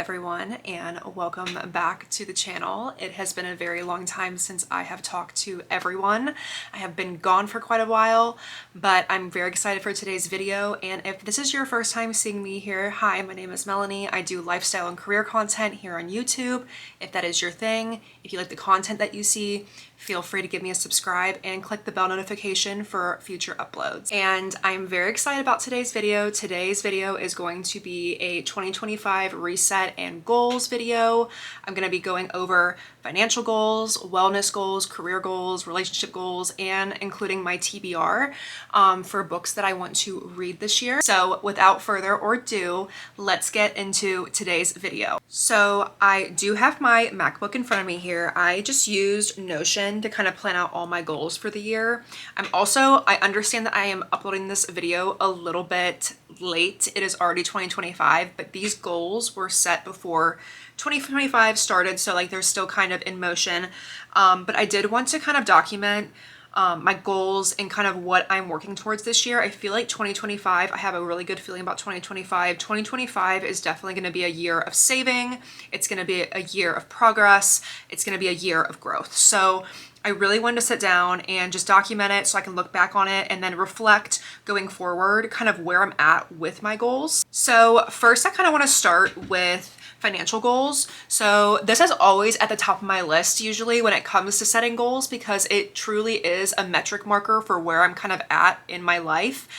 everyone, and welcome back to the channel. It has been a very long time since I have talked to everyone. I have been gone for quite a while, but I'm very excited for today's video. And if this is your first time seeing me here, hi, my name is Melanie. I do lifestyle and career content here on YouTube. If that is your thing, if you like the content that you see, feel free to give me a subscribe and click the bell notification for future uploads. And I'm very excited about today's video. Today's video is going to be a 2025 reset and goals video. I'm going to be going over financial goals, wellness goals, career goals, relationship goals, and including my TBR for books that I want to read this year. So without further ado, let's get into today's video. So I do have my MacBook in front of me here. I just used Notion to kind of plan out all my goals for the year. I understand that I am uploading this video a little bit late. It is already 2025, but these goals were set before 2025 started, so like they're still kind of in motion. But I did want to kind of document my goals and kind of what I'm working towards this year. I feel like 2025, I have a really good feeling about 2025. 2025 is definitely going to be a year of saving. It's going to be a year of progress. It's going to be a year of growth. So I really wanted to sit down and just document it so I can look back on it and then reflect going forward kind of where I'm at with my goals. So first, I kind of want to start with financial goals. So this is always at the top of my list usually when it comes to setting goals, because it truly is a metric marker for where I'm kind of at in my life.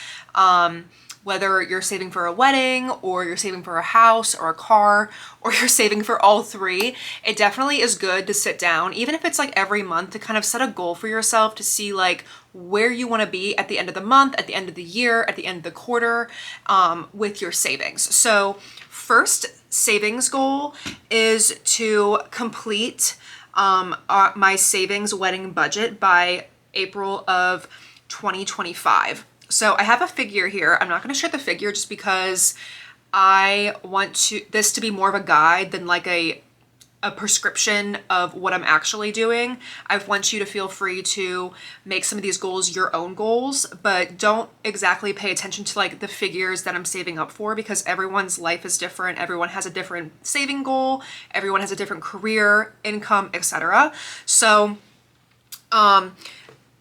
Whether you're saving for a wedding or you're saving for a house or a car or you're saving for all three, it definitely is good to sit down, even if it's like every month, to kind of set a goal for yourself to see like where you want to be at the end of the month, at the end of the year, at the end of the quarter, with your savings. So first savings goal is to complete my savings wedding budget by April of 2025. So I have a figure here. I'm not going to share the figure just because I want this to be more of a guide than like a prescription of what I'm actually doing. I want you to feel free to make some of these goals your own goals, but don't exactly pay attention to like the figures that I'm saving up for, because everyone's life is different. Everyone has a different saving goal. Everyone has a different career, income, etc. So,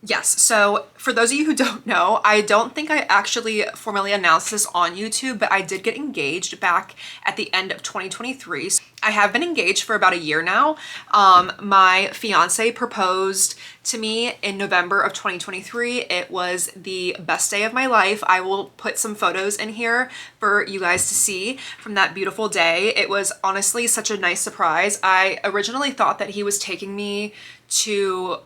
yes, so for those of you who don't know, I don't think I actually formally announced this on YouTube, but I did get engaged back at the end of 2023. I have been engaged for about a year now. My fiance proposed to me in November of 2023. It was the best day of my life. I will put some photos in here for you guys to see from that beautiful day. It was honestly such a nice surprise. I originally thought that he was taking me to...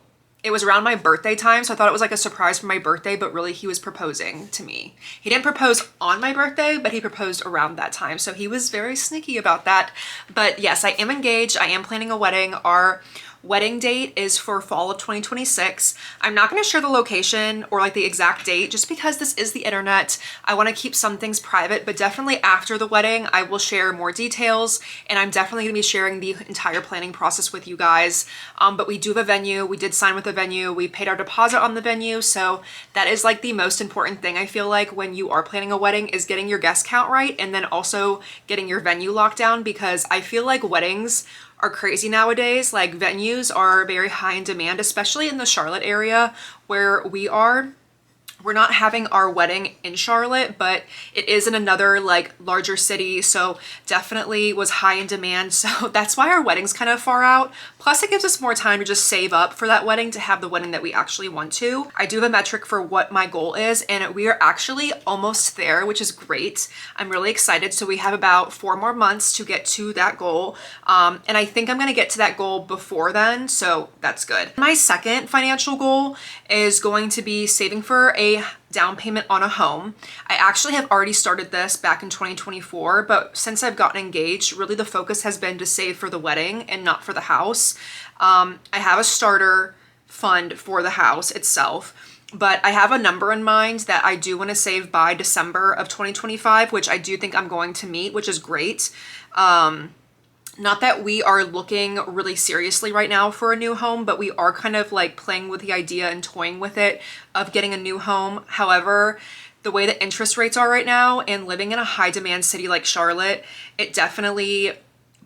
It was around my birthday time, so I thought it was like a surprise for my birthday, but really he was proposing to me. He didn't propose on my birthday, but he proposed around that time, so he was very sneaky about that. But yes, I am engaged. I am planning a wedding. Our wedding date is for fall of 2026. I'm not going to share the location or like the exact date just because this is the internet. I want to keep some things private, but definitely after the wedding, I will share more details, and I'm definitely going to be sharing the entire planning process with you guys. But we do have a venue. We did sign with a venue. We paid our deposit on the venue. So that is like the most important thing I feel like when you are planning a wedding, is getting your guest count right and then also getting your venue locked down, because I feel like weddings are crazy nowadays. Like venues are very high in demand, especially in the Charlotte area where we are. We're not having our wedding in Charlotte, but it is in another like larger city, so definitely was high in demand. So that's why our wedding's kind of far out. Plus it gives us more time to just save up for that wedding, to have the wedding that we actually want to. I do have a metric for what my goal is, and we are actually almost there, which is great. I'm really excited. So we have about 4 more months to get to that goal. And I think I'm gonna get to that goal before then, so that's good. My second financial goal is going to be saving for a down payment on a home. I actually have already started this back in 2024, but since I've gotten engaged, really the focus has been to save for the wedding and not for the house. I have a starter fund for the house itself, but I have a number in mind that I do want to save by December of 2025, which I do think I'm going to meet, which is great. Not that we are looking really seriously right now for a new home, but we are kind of like playing with the idea and toying with it of getting a new home. However, the way that interest rates are right now and living in a high demand city like Charlotte, it definitely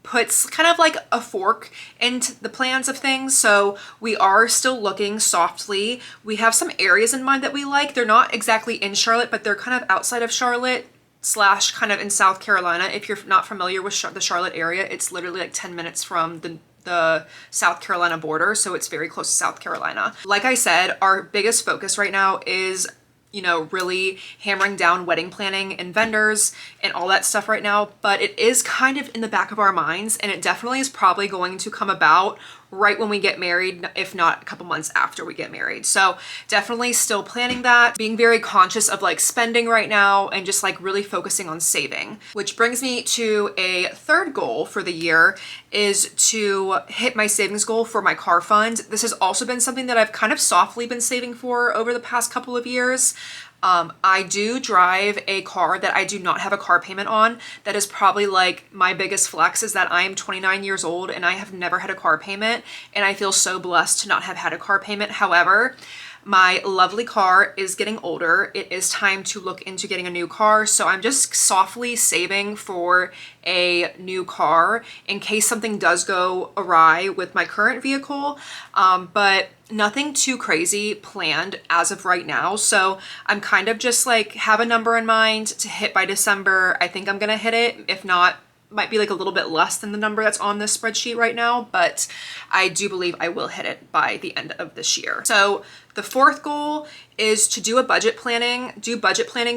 puts kind of like a fork into the plans of things. So we are still looking softly. We have some areas in mind that we like. They're not exactly in Charlotte, but they're kind of outside of Charlotte slash kind of in South Carolina. If you're not familiar with the Charlotte area, it's literally like 10 minutes from the South Carolina border, so it's very close to South Carolina. Like I said, our biggest focus right now is, you know, really hammering down wedding planning and vendors and all that stuff right now, but it is kind of in the back of our minds, and it definitely is probably going to come about right when we get married, if not a couple months after we get married. So definitely still planning that, being very conscious of like spending right now and just like really focusing on saving. Which brings me to a third goal for the year, is to hit my savings goal for my car fund. This has also been something that I've kind of softly been saving for over the past couple of years. I do drive a car that I do not have a car payment on. That is probably like my biggest flex, is that I am 29 years old and I have never had a car payment, and I feel so blessed to not have had a car payment. However, my lovely car is getting older. It is time to look into getting a new car. So I'm just softly saving for a new car in case something does go awry with my current vehicle. But nothing too crazy planned as of right now. So I'm kind of just like have a number in mind to hit by December. I think I'm gonna hit it. If not, might be like a little bit less than the number that's on this spreadsheet right now, but I do believe I will hit it by the end of this year. So the fourth goal is to do budget planning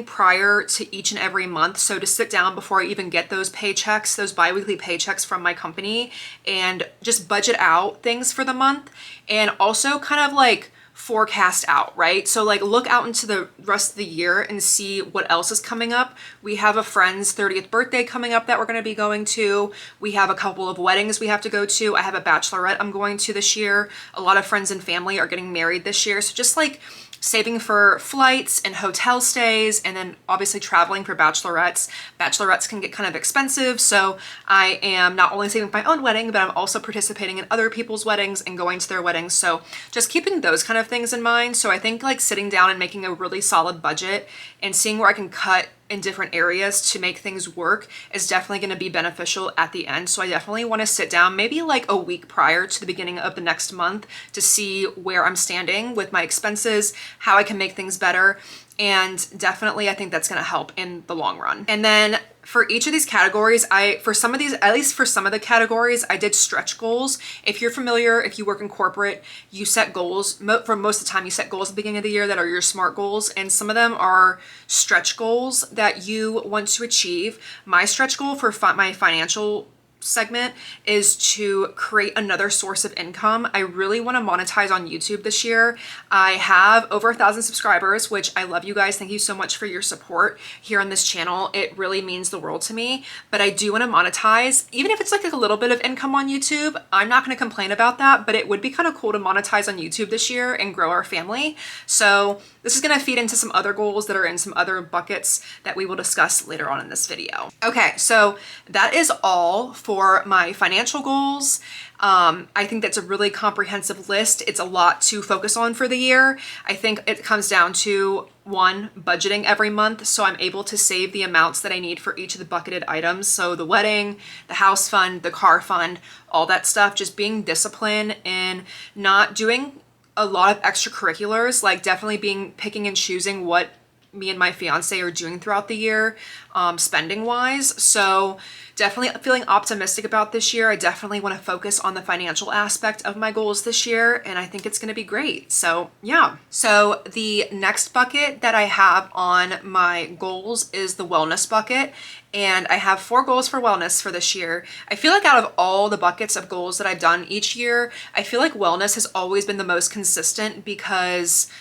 prior to each and every month. So to sit down before I even get those paychecks, those bi-weekly paychecks from my company, and just budget out things for the month, and also kind of like forecast out, right? So like look out into the rest of the year and see what else is coming up. We have a friend's 30th birthday coming up that we're going to be going to. We have a couple of weddings we have to go to. I have a bachelorette I'm going to this year. A lot of friends and family are getting married this year. So just like saving for flights and hotel stays, and then obviously traveling for bachelorettes. Bachelorettes can get kind of expensive, so I am not only saving for my own wedding, but I'm also participating in other people's weddings and going to their weddings. So just keeping those kind of things in mind. So I think like sitting down and making a really solid budget and seeing where I can cut in different areas to make things work is definitely going to be beneficial at the end. So I definitely want to sit down maybe like a week prior to the beginning of the next month to see where I'm standing with my expenses, how I can make things better. And definitely I think that's going to help in the long run. And then for each of these categories, at least for some of the categories, I did stretch goals. If you're familiar, if you work in corporate, you set goals. For most of the time, you set goals at the beginning of the year that are your SMART goals. And some of them are stretch goals that you want to achieve. My stretch goal for my financial segment is to create another source of income. I really want to monetize on YouTube this year. I have over 1,000 subscribers, which I love you guys. Thank you so much for your support here on this channel. It really means the world to me, but I do want to monetize, even if it's like a little bit of income on YouTube. I'm not going to complain about that, but it would be kind of cool to monetize on YouTube this year and grow our family. So this is going to feed into some other goals that are in some other buckets that we will discuss later on in this video. Okay, so that is all for my financial goals. I think that's a really comprehensive list. It's a lot to focus on for the year. I think it comes down to one, budgeting every month, so I'm able to save the amounts that I need for each of the bucketed items. So the wedding, the house fund, the car fund, all that stuff, just being disciplined and not doing a lot of extracurriculars, like definitely picking and choosing what me and my fiance are doing throughout the year, spending wise. So definitely feeling optimistic about this year. I definitely want to focus on the financial aspect of my goals this year, and I think it's going to be great. So yeah. So the next bucket that I have on my goals is the wellness bucket. And I have 4 goals for wellness for this year. I feel like out of all the buckets of goals that I've done each year, I feel like wellness has always been the most consistent, because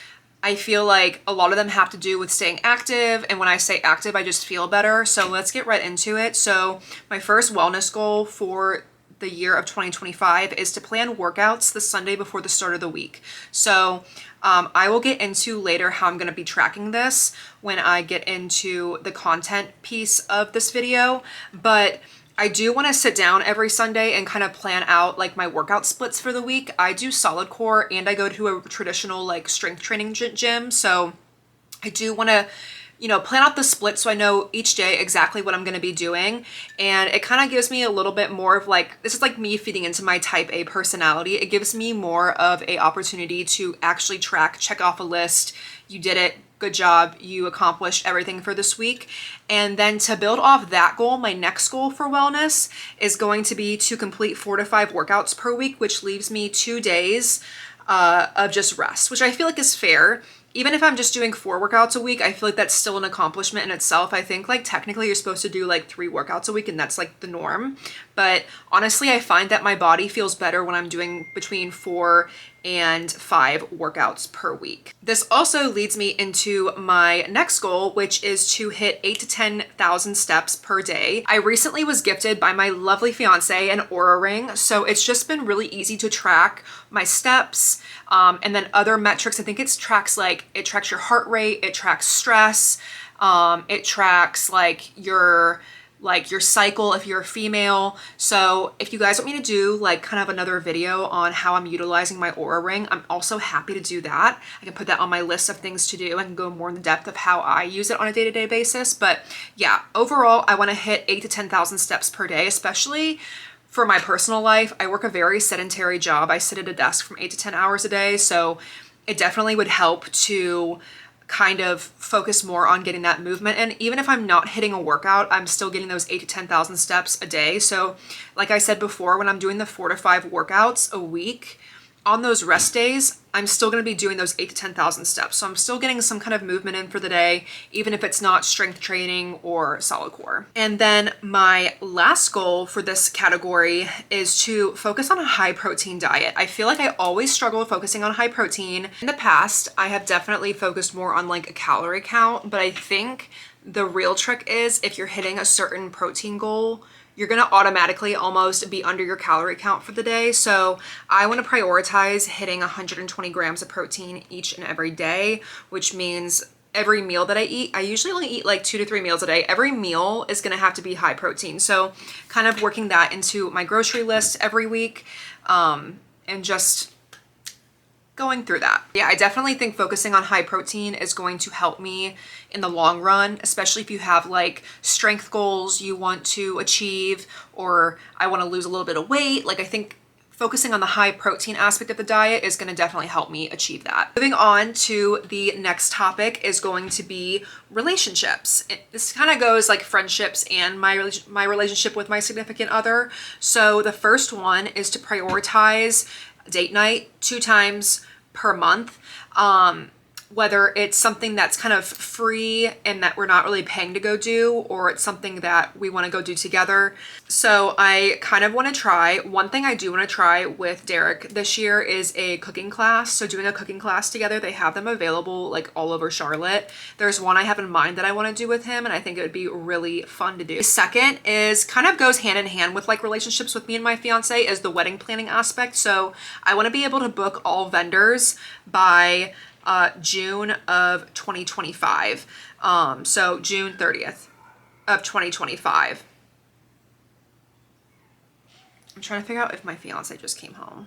I feel like a lot of them have to do with staying active. And when I say active, I just feel better. So let's get right into it. So my first wellness goal for the year of 2025 is to plan workouts the Sunday before the start of the week. So I will get into later how I'm going to be tracking this when I get into the content piece of this video, but I do want to sit down every Sunday and kind of plan out like my workout splits for the week. I do solid core and I go to a traditional like strength training gym. So I do want to plan out the split so I know each day exactly what I'm going to be doing. And it kind of gives me a little bit more of like, this is like me feeding into my type A personality. It gives me more of a opportunity to actually check off a list. You did it. Good job. You accomplished everything for this week. And then to build off that goal, my next goal for wellness is going to be to complete 4 to 5 workouts per week, which leaves me 2 days of just rest, which I feel like is fair. Even if I'm just doing 4 workouts a week, I feel like that's still an accomplishment in itself. I think like technically you're supposed to do like 3 workouts a week and that's like the norm. But honestly, I find that my body feels better when I'm doing between 4 and 5 workouts per week. This also leads me into my next goal, which is to hit 8 to 10,000 steps per day. I recently was gifted by my lovely fiance an Oura ring, so it's just been really easy to track my steps, and then other metrics. I think it tracks your heart rate, it tracks stress, it tracks your cycle if you're a female. So if you guys want me to do like kind of another video on how I'm utilizing my Oura ring, I'm also happy to do that. I can put that on my list of things to do and go more in the depth of how I use it on a day-to-day basis. But yeah, overall, I want to hit 8 to 10,000 steps per day, especially for my personal life. I work a very sedentary job. I sit at a desk from 8 to 10 hours a day. So it definitely would help to kind of focus more on getting that movement. And even if I'm not hitting a workout, I'm still getting those 8 to 10,000 steps a day. So like I said before, when I'm doing the 4 to 5 workouts a week, on those rest days, I'm still going to be doing those 8 to 10,000 steps. So I'm still getting some kind of movement in for the day, even if it's not strength training or solid core. And then my last goal for this category is to focus on a high protein diet. I feel like I always struggle with focusing on high protein. In the past, I have definitely focused more on like a calorie count, but I think the real trick is if you're hitting a certain protein goal, you're gonna automatically almost be under your calorie count for the day. So I wanna prioritize hitting 120 grams of protein each and every day, which means every meal that I eat, I usually only eat like 2 to 3 meals a day. Every meal is gonna have to be high protein. So kind of working that into my grocery list every week, and just going through that. Yeah, I definitely think focusing on high protein is going to help me in the long run, especially if you have like strength goals you want to achieve, or I want to lose a little bit of weight. Like I think focusing on the high protein aspect of the diet is going to definitely help me achieve that. Moving on to the next topic is going to be relationships. This kind of goes like friendships and my relationship with my significant other. So the first one is to prioritize date night 2 times per month. Whether it's something that's kind of free and that we're not really paying to go do, or it's something that we want to go do together. So I kind of want to try, one thing I do want to try with Derek this year is a cooking class. So doing a cooking class together, they have them available like all over Charlotte. There's one I have in mind that I want to do with him, and I think it would be really fun to do. The second is kind of goes hand in hand with like relationships with me and my fiance, is the wedding planning aspect. So I want to be able to book all vendors by June of 2025. So June 30th of 2025. I'm trying to figure out if my fiance just came home.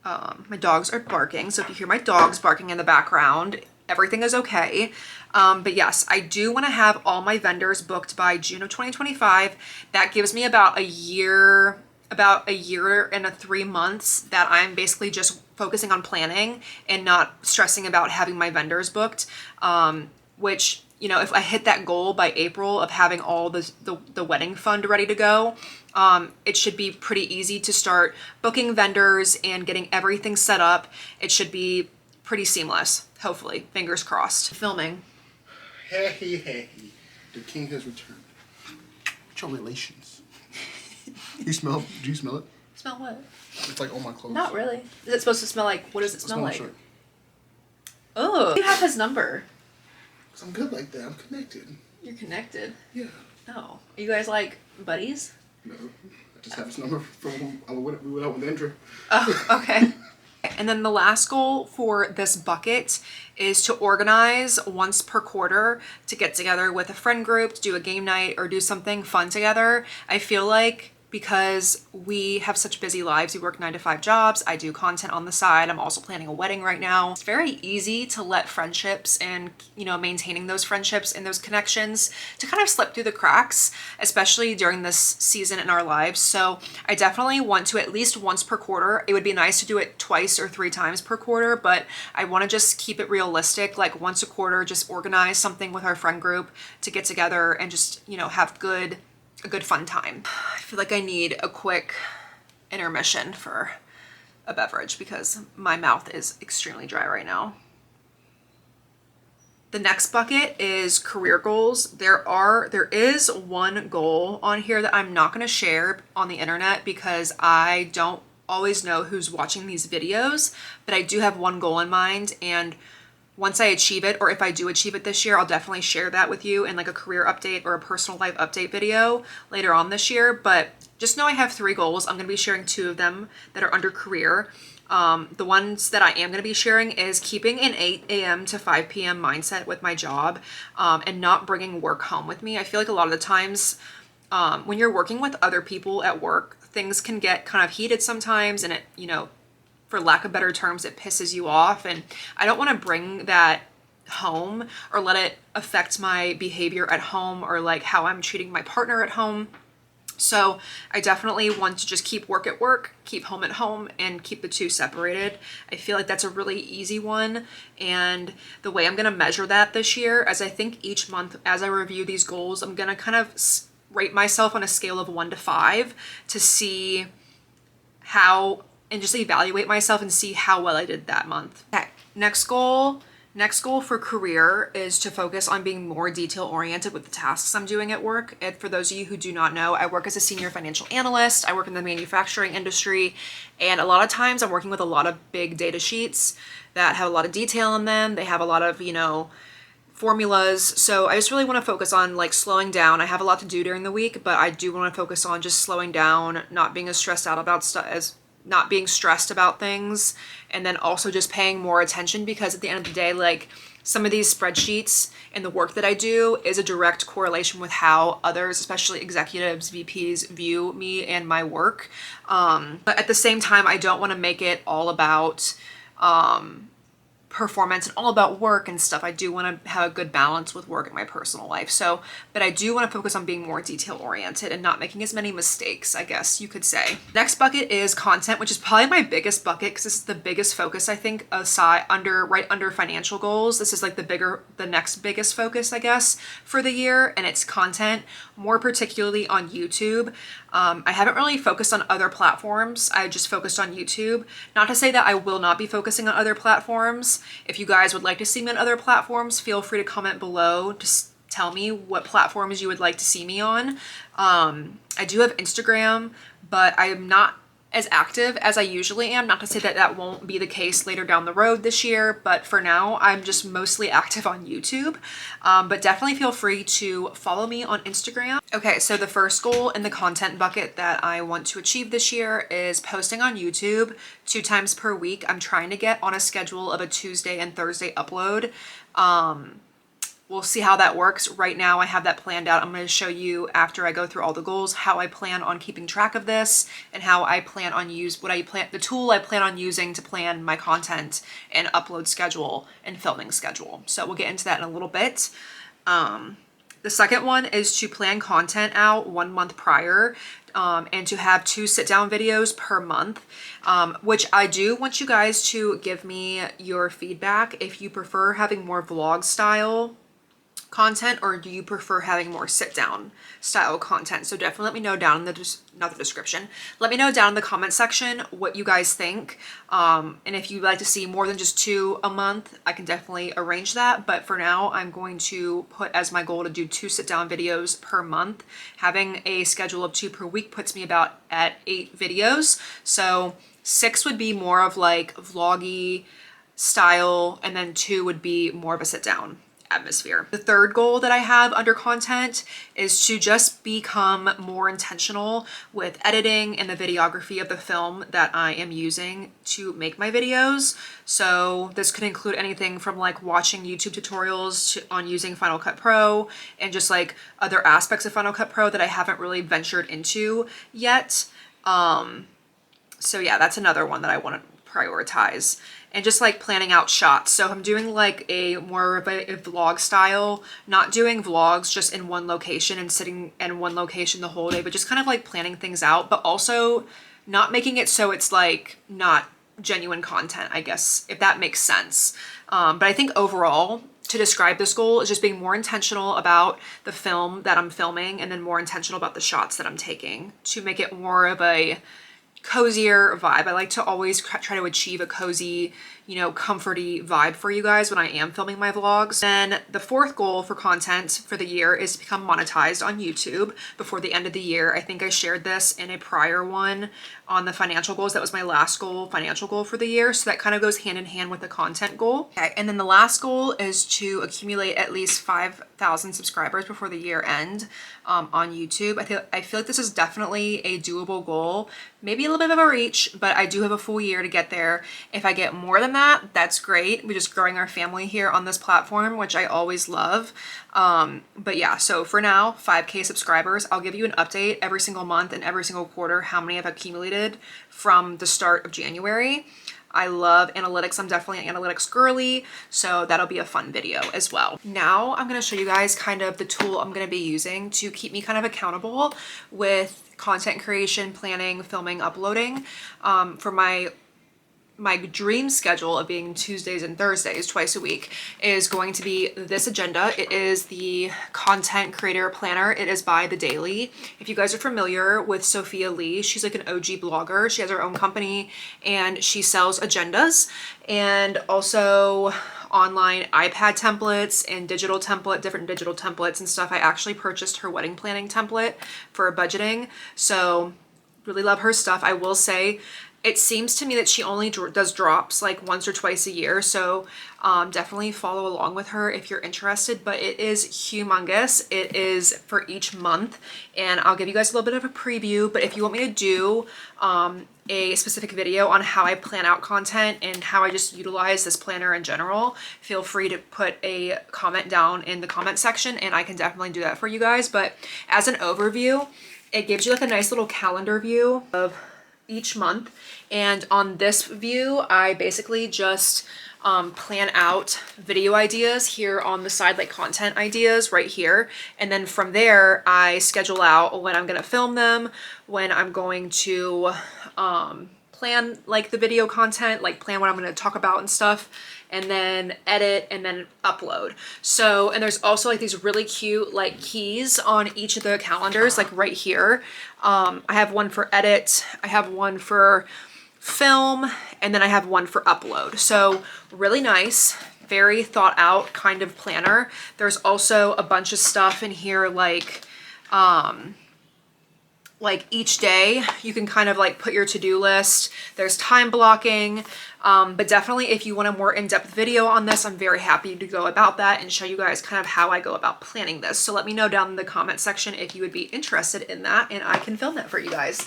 My dogs are barking, so if you hear my dogs barking in the background, everything is okay. But yes, I do want to have all my vendors booked by June of 2025. That gives me about a year and 3 months that I'm basically just focusing on planning and not stressing about having my vendors booked, which, you know, if I hit that goal by April of having all the wedding fund ready to go, it should be pretty easy to start booking vendors and getting everything set up. It should be pretty seamless, hopefully, fingers crossed. Filming. Hey, the king has returned. What's your relations? Do you smell it? Smell what? It's like on my clothes. Not really. Is it supposed to smell like, what does it smell like? Shirt. Oh, you have his number. Cause I'm good like that. I'm connected. You're connected? Yeah. Oh. Are you guys like buddies? No. I just have his number from when we went out with Andrew. Oh, okay. And then the last goal for this bucket is to organize once per quarter to get together with a friend group to do a game night or do something fun together. I feel like because we have such busy lives. We work 9 to 5 jobs. I do content on the side. I'm also planning a wedding right now. It's very easy to let friendships and, you know, maintaining those friendships and those connections to kind of slip through the cracks, especially during this season in our lives. So I definitely want to at least once per quarter. It would be nice to do it twice or 3 times per quarter, but I want to just keep it realistic, like once a quarter, just organize something with our friend group to get together and just, you know, have a good fun time. I feel like I need a quick intermission for a beverage because my mouth is extremely dry right now. The next bucket is career goals. There is one goal on here that I'm not going to share on the internet because I don't always know who's watching these videos, but I do have one goal in mind, and once I achieve it, or if I do achieve it this year, I'll definitely share that with you in like a career update or a personal life update video later on this year. But just know I have 3 goals. I'm going to be sharing 2 of them that are under career. The ones that I am going to be sharing is keeping an 8 a.m. to 5 p.m. mindset with my job, and not bringing work home with me. I feel like a lot of the times when you're working with other people at work, things can get kind of heated sometimes, and it, you know, for lack of better terms, it pisses you off. And I don't want to bring that home or let it affect my behavior at home or like how I'm treating my partner at home. So I definitely want to just keep work at work, keep home at home, and keep the 2 separated. I feel like that's a really easy one. And the way I'm going to measure that this year, as I think each month as I review these goals, I'm going to kind of rate myself on a scale of 1 to 5 to see how, and just evaluate myself and see how well I did that month. Okay, next goal for career is to focus on being more detail oriented with the tasks I'm doing at work. And for those of you who do not know, I work as a senior financial analyst. I work in the manufacturing industry, and a lot of times I'm working with a lot of big data sheets that have a lot of detail in them. They have a lot of, you know, formulas. So I just really want to focus on like slowing down. I have a lot to do during the week, but I do want to focus on just slowing down, not being as stressed out about stuff, not being stressed about things, and then also just paying more attention, because at the end of the day, like some of these spreadsheets and the work that I do is a direct correlation with how others, especially executives, VPs, view me and my work. But at the same time, I don't want to make it all about performance and all about work and stuff. I do want to have a good balance with work and my personal life. So, but I do want to focus on being more detail oriented and not making as many mistakes, I guess you could say. Next bucket is content, which is probably my biggest bucket because this is the biggest focus, I think, aside right under financial goals. This is like the next biggest focus, I guess, for the year, and it's content, more particularly on YouTube. I haven't really focused on other platforms. I just focused on YouTube. Not to say that I will not be focusing on other platforms. If you guys would like to see me on other platforms, feel free to comment below. Just tell me what platforms you would like to see me on. I do have Instagram, but I am not as active as I usually am. Not to say that that won't be the case later down the road this year, but for now, I'm just mostly active on YouTube. But definitely feel free to follow me on Instagram. Okay, so the first goal in the content bucket that I want to achieve this year is posting on YouTube 2 times per week. I'm trying to get on a schedule of a Tuesday and Thursday upload. We'll see how that works. Right now I have that planned out. I'm going to show you after I go through all the goals how I plan on keeping track of this and how I plan on the tool I plan on using to plan my content and upload schedule and filming schedule. So we'll get into that in a little bit. The second one is to plan content out 1 month prior, and to have 2 sit-down videos per month, which I do want you guys to give me your feedback if you prefer having more vlog style content or do you prefer having more sit-down style content. So definitely let me know down in the description. Let me know down in the comment section what you guys think. And if you'd like to see more than just 2 a month, I can definitely arrange that. But for now, I'm going to put as my goal to do 2 sit-down videos per month. Having a schedule of 2 per week puts me about at 8 videos. So 6 would be more of like vloggy style, and then 2 would be more of a sit-down. atmosphere. The third goal that I have under content is to just become more intentional with editing and the videography of the film that I am using to make my videos. So this could include anything from like watching YouTube tutorials on using Final Cut Pro and just like other aspects of Final Cut Pro that I haven't really ventured into yet. So yeah, that's another one that I want to prioritize. And just like planning out shots. So I'm doing like a more of a vlog style, not doing vlogs just in one location and sitting in one location the whole day, but just kind of like planning things out, but also not making it so it's like not genuine content, I guess, if that makes sense. But I think overall, to describe this goal is just being more intentional about the film that I'm filming and then more intentional about the shots that I'm taking to make it more of a cozier vibe. I like to always try to achieve a cozy, you know, comforty vibe for you guys when I am filming my vlogs. Then the fourth goal for content for the year is to become monetized on YouTube before the end of the year. I think I shared this in a prior one on the financial goals. That was my last goal, financial goal for the year. So that kind of goes hand in hand with the content goal. Okay, and then the last goal is to accumulate at least 5,000 subscribers before the year end on YouTube. I feel like this is definitely a doable goal. Maybe a little bit of a reach, but I do have a full year to get there. If I get more than that, that's great. We're just growing our family here on this platform, which I always love. But yeah, so for now, 5K subscribers. I'll give you an update every single month and every single quarter how many I've accumulated from the start of January. I love analytics. I'm definitely an analytics girly, so that'll be a fun video as well. Now I'm going to show you guys kind of the tool I'm going to be using to keep me kind of accountable with content creation, planning, filming, uploading for my dream schedule of being Tuesdays and Thursdays twice a week is going to be this agenda. It is the Content Creator Planner. It is by The Daily. If you guys are familiar with Sophia Lee, she's like an OG blogger. She has her own company and she sells agendas and also online iPad templates and different digital templates and stuff. I actually purchased her wedding planning template for budgeting. So really love her stuff. I will say, it seems to me that she only does drops like once or twice a year. So definitely follow along with her if you're interested, but it is humongous. It is for each month and I'll give you guys a little bit of a preview, but if you want me to do a specific video on how I plan out content and how I just utilize this planner in general, feel free to put a comment down in the comment section and I can definitely do that for you guys. But as an overview, it gives you like a nice little calendar view of each month. And on this view, I basically just plan out video ideas here on the side, like content ideas right here. And then from there, I schedule out when I'm going to film them, when I'm going to plan like the video content, like plan what I'm going to talk about and stuff, and then edit and then upload. So, and there's also like these really cute like keys on each of the calendars, like right here. I have one for edit, I have one for film, and then I have one for upload. So really nice, very thought out kind of planner. There's also a bunch of stuff in here like each day you can kind of like put your to-do list. There's time blocking, but definitely if you want a more in-depth video on this, I'm very happy to go about that and show you guys kind of how I go about planning this. So let me know down in the comment section if you would be interested in that and I can film that for you guys.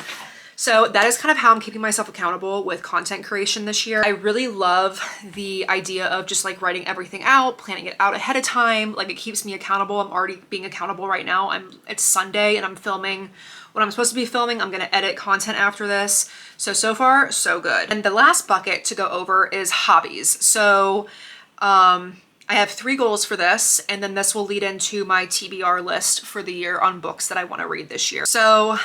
So that is kind of how I'm keeping myself accountable with content creation this year. I really love the idea of just like writing everything out, planning it out ahead of time. Like it keeps me accountable. I'm already being accountable right now. It's Sunday and I'm filming what I'm supposed to be filming. I'm gonna edit content after this. So far, so good. And the last bucket to go over is hobbies. So I have 3 goals for this, and then this will lead into my TBR list for the year on books that I want to read this year. So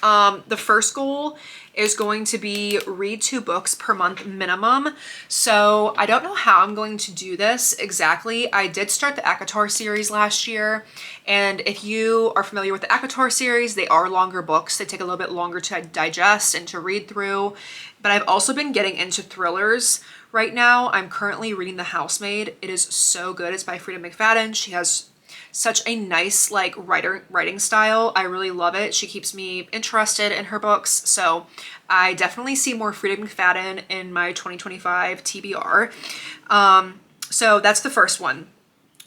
the first goal is going to be read 2 books per month minimum. So I don't know how I'm going to do this exactly. I did start the ACOTAR series last year, and if you are familiar with the ACOTAR series, they are longer books. They take a little bit longer to digest and to read through, but I've also been getting into thrillers. Right now, I'm currently reading The Housemaid. It is so good. It's by Frida McFadden. She has such a nice like writing style. I really love it. She keeps me interested in her books. So I definitely see more Frida McFadden in my 2025 TBR. So that's the first one.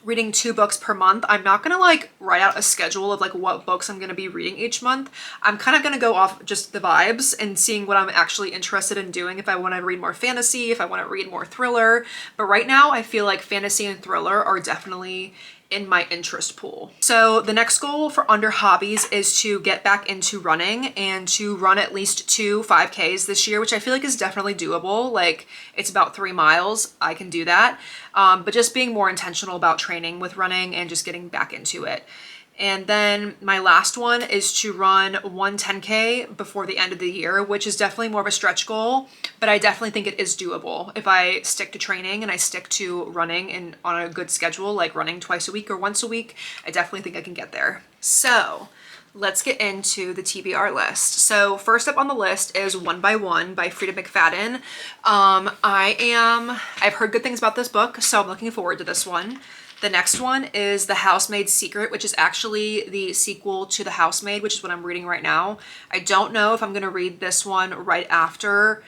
reading 2 books per month. I'm not gonna like write out a schedule of like what books I'm gonna be reading each month. I'm kind of gonna go off just the vibes and seeing what I'm actually interested in doing. If I want to read more fantasy, if I want to read more thriller. But right now I feel like fantasy and thriller are definitely in my interest pool. So the next goal for under hobbies is to get back into running and to run at least 2 5Ks this year, which I feel like is definitely doable. Like it's about 3 miles. I can do that. But just being more intentional about training with running and just getting back into it. And then my last one is to run 1 10K before the end of the year, which is definitely more of a stretch goal, but I definitely think it is doable. If I stick to training and I stick to running and on a good schedule, like running twice a week or once a week, I definitely think I can get there. So let's get into the TBR list. So first up on the list is One by One by Frida McFadden. I've heard good things about this book, so I'm looking forward to this one. The next one is The Housemaid's Secret, which is actually the sequel to The Housemaid, which is what I'm reading right now. I don't know if I'm going to read this one right after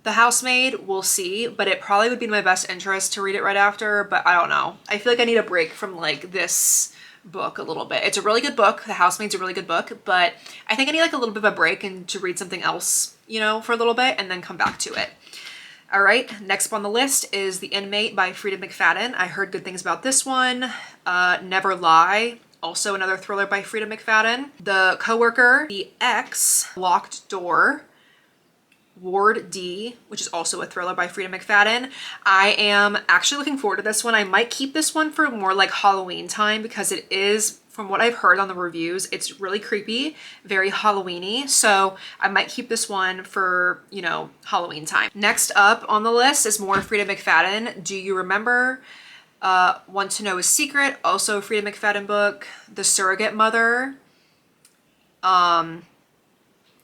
The Housemaid. We'll see, but it probably would be in my best interest to read it right after, but I don't know. I feel like I need a break from like this book a little bit. It's a really good book. The Housemaid's a really good book, but I think I need like a little bit of a break and to read something else, you know, for a little bit and then come back to it. All right, next up on the list is The Inmate by Frida McFadden. I heard good things about this one. Never Lie, also another thriller by Frida McFadden. The Coworker, The X, Locked Door, Ward D, which is also a thriller by Frida McFadden. I am actually looking forward to this one. I might keep this one for more like Halloween time because it is, from what I've heard on the reviews, it's really creepy, very Halloween-y. So I might keep this one for, you know, Halloween time. Next up on the list is more Frida McFadden. Do You Remember? Want to Know a Secret, also a Frida McFadden book. The Surrogate Mother.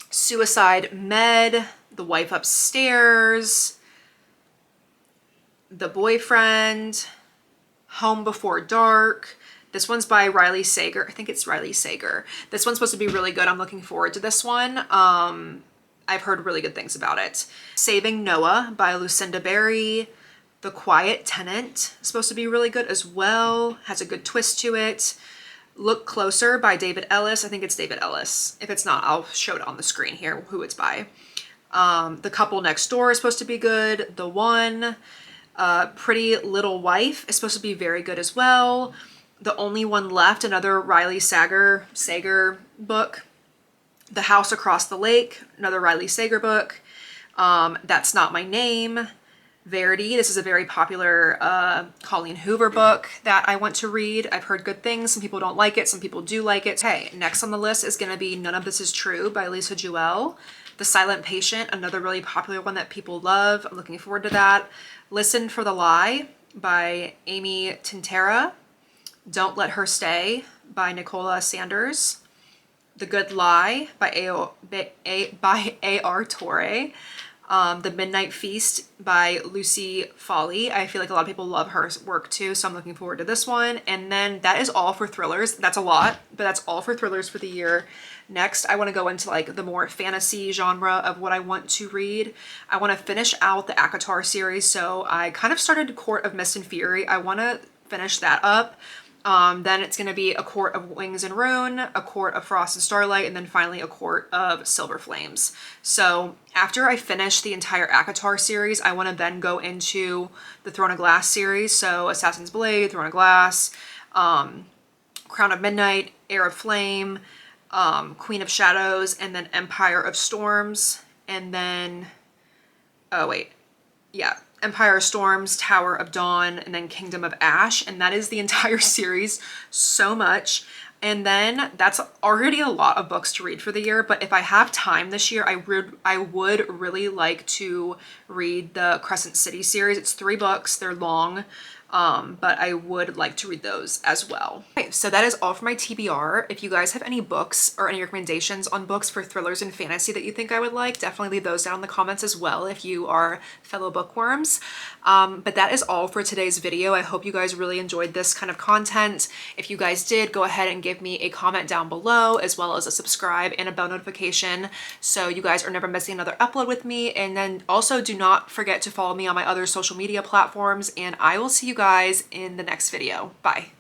Suicide Med. The Wife Upstairs. The Boyfriend. Home Before Dark. This one's by Riley Sager. I think it's Riley Sager. This one's supposed to be really good. I'm looking forward to this one. I've heard really good things about it. Saving Noah by Lucinda Berry. The Quiet Tenant is supposed to be really good as well. Has a good twist to it. Look Closer by David Ellis. I think it's David Ellis. If it's not, I'll show it on the screen here who it's by. The Couple Next Door is supposed to be good. The One. Pretty Little Wife is supposed to be very good as well. The Only One Left, another Riley Sager book. The House Across the Lake, another Riley Sager book. That's Not My Name. Verity, this is a very popular Colleen Hoover book that I want to read. I've heard good things. Some people don't like it, some people do like it. Okay, next on the list is going to be None of This Is True by Lisa Jewell. The Silent Patient, another really popular one that people love. I'm looking forward to that. Listen for the Lie by Amy Tintera. Don't Let Her Stay by Nicola Sanders. The Good Lie by A.R. Torre. The Midnight Feast by Lucy Foley. I feel like a lot of people love her work too, so I'm looking forward to this one. And then that is all for thrillers. That's a lot, but that's all for thrillers for the year. Next, I want to go into like the more fantasy genre of what I want to read. I want to finish out the ACOTAR series, so I kind of started Court of Mist and Fury. I want to finish that up. Then it's going to be A Court of Wings and Ruin, A Court of Frost and Starlight, and then finally A Court of Silver Flames. So after I finish the entire ACOTAR series, I want to then go into the Throne of Glass series. So Assassin's Blade, Throne of Glass, Crown of Midnight, Heir of Flame, Queen of Shadows, and then Empire of Storms, and then, Empire of Storms, Tower of Dawn, and then Kingdom of Ash, and that is the entire series. So much. And then that's already a lot of books to read for the year, but if I have time this year, I would really like to read the Crescent City series. It's 3 books, they're long, but I would like to read those as well. Okay, so that is all for my TBR. If you guys have any books or any recommendations on books for thrillers and fantasy that you think I would like, definitely leave those down in the comments as well if you are fellow bookworms. But that is all for today's video. I hope you guys really enjoyed this kind of content. If you guys did, go ahead and give me a comment down below, as well as a subscribe and a bell notification so you guys are never missing another upload with me. And then also do not forget to follow me on my other social media platforms, and I will see you guys in the next video. Bye.